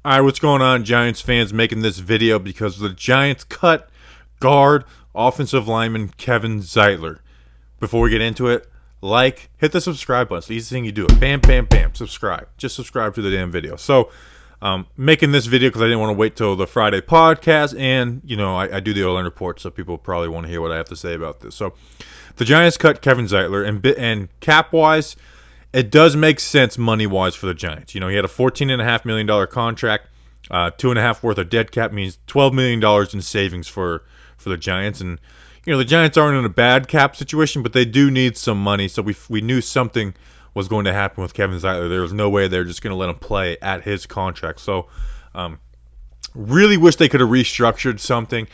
All right, what's going on, Giants fans? Making this video because the Giants cut guard offensive lineman Kevin Zeitler. Before we get into it, hit the subscribe button. It's the easiest thing you do. Bam, bam, bam. Subscribe. Just subscribe to the damn video. So, making this video because I didn't want to wait till the Friday podcast, and I do the O-line report, so people probably want to hear what I have to say about this. So, the Giants cut Kevin Zeitler, and cap wise, it does make sense money-wise for the Giants. He had a $14.5 million contract. 2.5 worth of dead cap means $12 million in savings for the Giants. And, the Giants aren't in a bad cap situation, but they do need some money. So we knew something was going to happen with Kevin Zeitler. There was no way they're just going to let him play at his contract. So really wish they could have restructured something.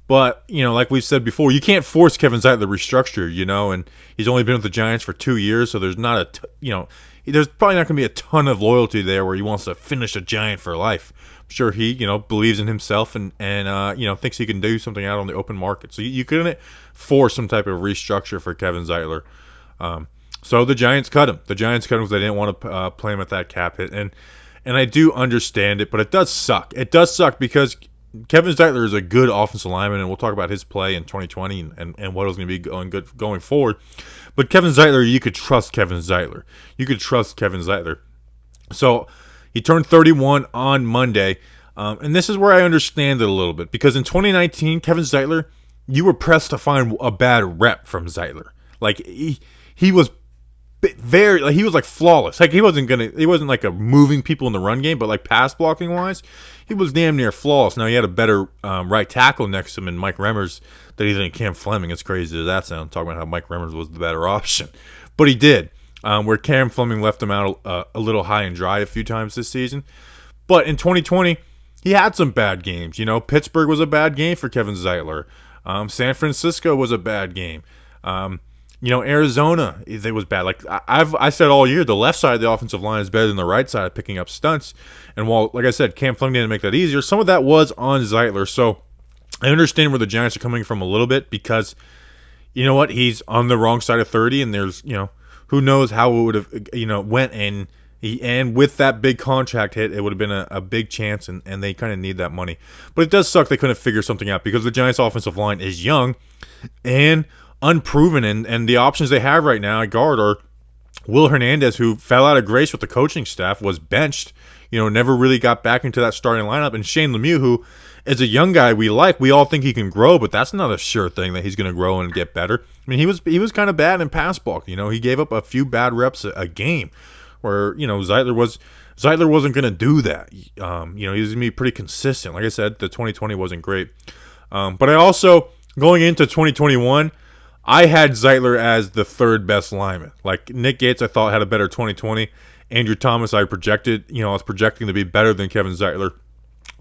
But, like we said before, you can't force Kevin Zeitler to restructure, and he's only been with the Giants for 2 years, so there's not there's probably not going to be a ton of loyalty there where he wants to finish a Giant for life. I'm sure he, believes in himself and thinks he can do something out on the open market. So you couldn't force some type of restructure for Kevin Zeitler. So the Giants cut him. The Giants cut him because they didn't want to play him at that cap hit. And I do understand it, but it does suck. It does suck because Kevin Zeitler is a good offensive lineman, and we'll talk about his play in 2020 and what it was going to be going forward. But Kevin Zeitler, you could trust Kevin Zeitler. You could trust Kevin Zeitler. So he turned 31 on Monday, and this is where I understand it a little bit. Because in 2019, Kevin Zeitler, you were pressed to find a bad rep from Zeitler. Like, he was he was like flawless. Like he wasn't like a moving people in the run game, but like pass blocking wise, he was damn near flawless. Now he had a better right tackle next to him in Mike Remmers than he did in Cam Fleming. As crazy as that sounds, talking about how Mike Remmers was the better option, but he did. Where Cam Fleming left him out a little high and dry a few times this season. But in 2020, he had some bad games. Pittsburgh was a bad game for Kevin Zeitler. San Francisco was a bad game. Arizona, it was bad. Like I said all year, the left side of the offensive line is better than the right side of picking up stunts. And while, like I said, Cam Fleming didn't make that easier, some of that was on Zeitler. So I understand where the Giants are coming from a little bit because, he's on the wrong side of 30, and there's, who knows how it would have, went. And with that big contract hit, it would have been a big chance, and they kind of need that money. But it does suck they couldn't figure something out because the Giants' offensive line is young and unproven, and the options they have right now at guard are Will Hernandez, who fell out of grace with the coaching staff, was benched, never really got back into that starting lineup, and Shane Lemieux, who is a young guy we all think he can grow, but that's not a sure thing that he's going to grow and get better. I mean, he was kind of bad in pass block, he gave up a few bad reps a game where, Zeitler wasn't going to do that. He was going to be pretty consistent. Like I said, the 2020 wasn't great. But I also, going into 2021, I had Zeitler as the third best lineman. Like Nick Gates, I thought had a better 2020. Andrew Thomas, I was projecting to be better than Kevin Zeitler.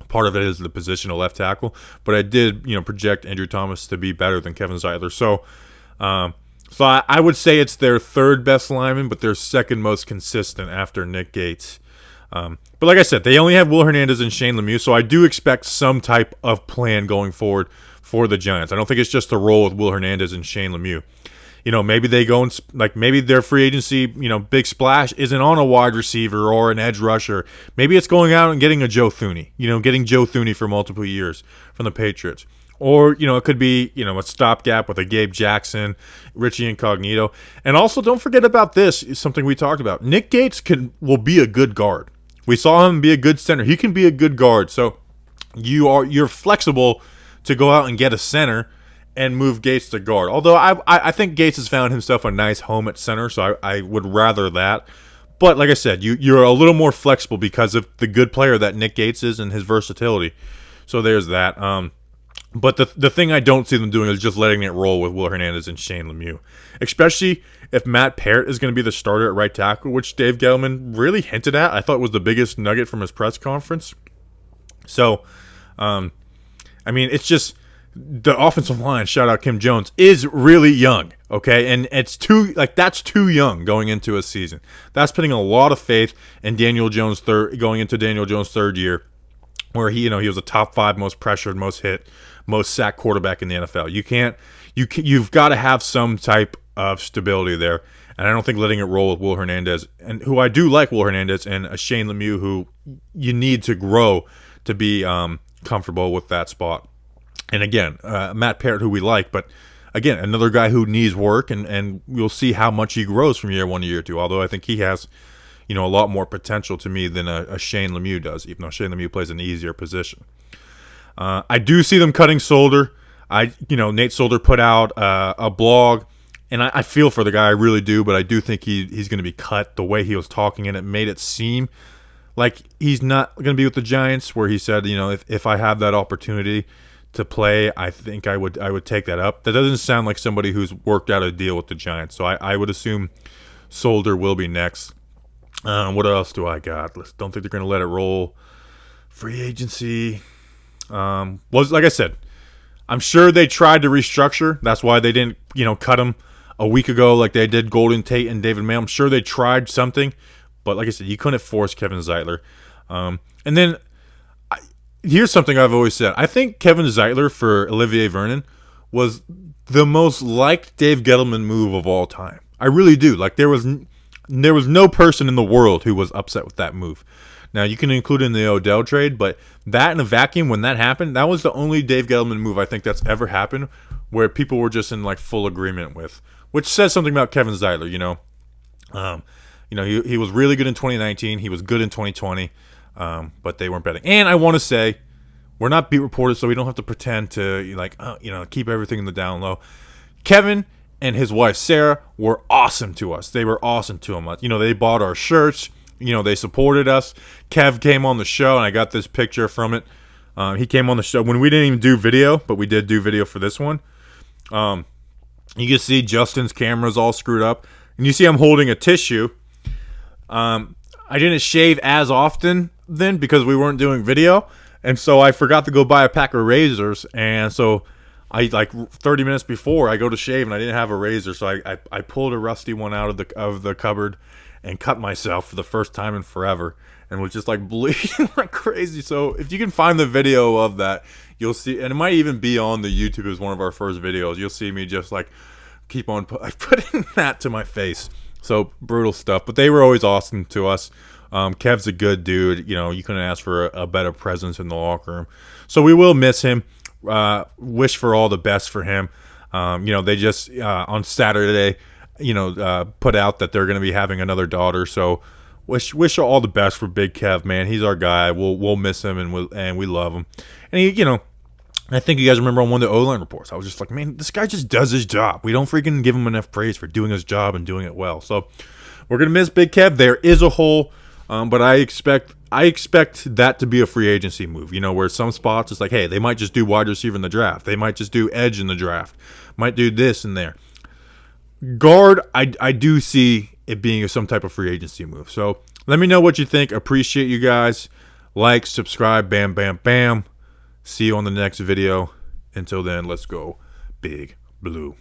Part of it is the position of left tackle, but I did, project Andrew Thomas to be better than Kevin Zeitler. So I would say it's their third best lineman, but their second most consistent after Nick Gates. But like I said, they only have Will Hernandez and Shane Lemieux, so I do expect some type of plan going forward for the Giants. I don't think it's just a roll with Will Hernandez and Shane Lemieux. Maybe they go and maybe their free agency, big splash isn't on a wide receiver or an edge rusher. Maybe it's going out and getting a Joe Thuney, getting Joe Thuney for multiple years from the Patriots. Or, it could be, a stopgap with a Gabe Jackson, Richie Incognito. And also, don't forget about this, something we talked about. Nick Gates will be a good guard. We saw him be a good center. He can be a good guard. So you're flexible to go out and get a center and move Gates to guard. Although I think Gates has found himself a nice home at center, so I would rather that. But like I said, you're a little more flexible because of the good player that Nick Gates is and his versatility. So there's that. But the thing I don't see them doing is just letting it roll with Will Hernandez and Shane Lemieux. Especially if Matt Parrott is going to be the starter at right tackle, which Dave Gettleman really hinted at. I thought was the biggest nugget from his press conference. So, it's just the offensive line, shout out Kim Jones, is really young, okay? And that's too young going into a season. That's putting a lot of faith in Daniel Jones going into Daniel Jones' third year, where he was a top 5 most pressured, most hit, most sacked quarterback in the NFL. You've got to have some type of stability there. And I don't think letting it roll with Will Hernandez, and who I do like, Will Hernandez, and a Shane Lemieux, who you need to grow to be comfortable with that spot. And again, Matt Parrott, who we like, but again, another guy who needs work, and we'll see how much he grows from year 1 to year 2. Although I think he has, a lot more potential to me than a Shane Lemieux does, even though Shane Lemieux plays an easier position. I do see them cutting Solder. Nate Solder put out a blog, and I feel for the guy, I really do, but I do think he's going to be cut the way he was talking, and it made it seem like he's not going to be with the Giants, where he said, if I have that opportunity to play, I think I would take that up. That doesn't sound like somebody who's worked out a deal with the Giants, so I would assume Solder will be next. What else do I got? Don't think they're going to let it roll. Free agency. Was like I said, I'm sure they tried to restructure. That's why they didn't, cut him a week ago like they did Golden Tate and David May. I'm sure they tried something, but like I said, you couldn't force Kevin Zeitler. And then here's something I've always said. I think Kevin Zeitler for Olivier Vernon was the most liked Dave Gettleman move of all time. I really do. Like there was no person in the world who was upset with that move. Now, you can include in the Odell trade, but that in a vacuum, when that happened, that was the only Dave Gettleman move I think that's ever happened where people were just in like full agreement with, which says something about Kevin Zeitler, he was really good in 2019. He was good in 2020, but they weren't betting. And I want to say, we're not beat reporters, so we don't have to pretend to keep everything in the down low. Kevin and his wife Sarah were awesome to us. They were awesome to him. They bought our shirts. They supported us. Kev came on the show, and I got this picture from it. He came on the show when we didn't even do video, but we did do video for this one. You can see Justin's camera's all screwed up, and you see I'm holding a tissue. I didn't shave as often then because we weren't doing video, and so I forgot to go buy a pack of razors, and so I 30 minutes before I go to shave, and I didn't have a razor, so I pulled a rusty one out of the cupboard and cut myself for the first time in forever, and was just bleeding like crazy. So if you can find the video of that, you'll see, and it might even be on the YouTube as one of our first videos. You'll see me just keep on putting that to my face. So brutal stuff, but they were always awesome to us. Kev's a good dude. You couldn't ask for a better presence in the locker room. So we will miss him. Wish for all the best for him. They just on Saturday, put out that they're going to be having another daughter. So wish all the best for Big Kev, man. He's our guy. We'll miss him, and we love him. And I think you guys remember on one of the O-line reports, I was just like, man, this guy just does his job. We don't freaking give him enough praise for doing his job and doing it well. So we're going to miss Big Kev. There is a hole, but I expect that to be a free agency move, where some spots it's like, hey, they might just do wide receiver in the draft. They might just do edge in the draft. Might do this and there. Guard, I do see it being some type of free agency move. So let me know what you think. Appreciate you guys. Like, subscribe, bam, bam, bam. See you on the next video. Until then, let's go Big Blue.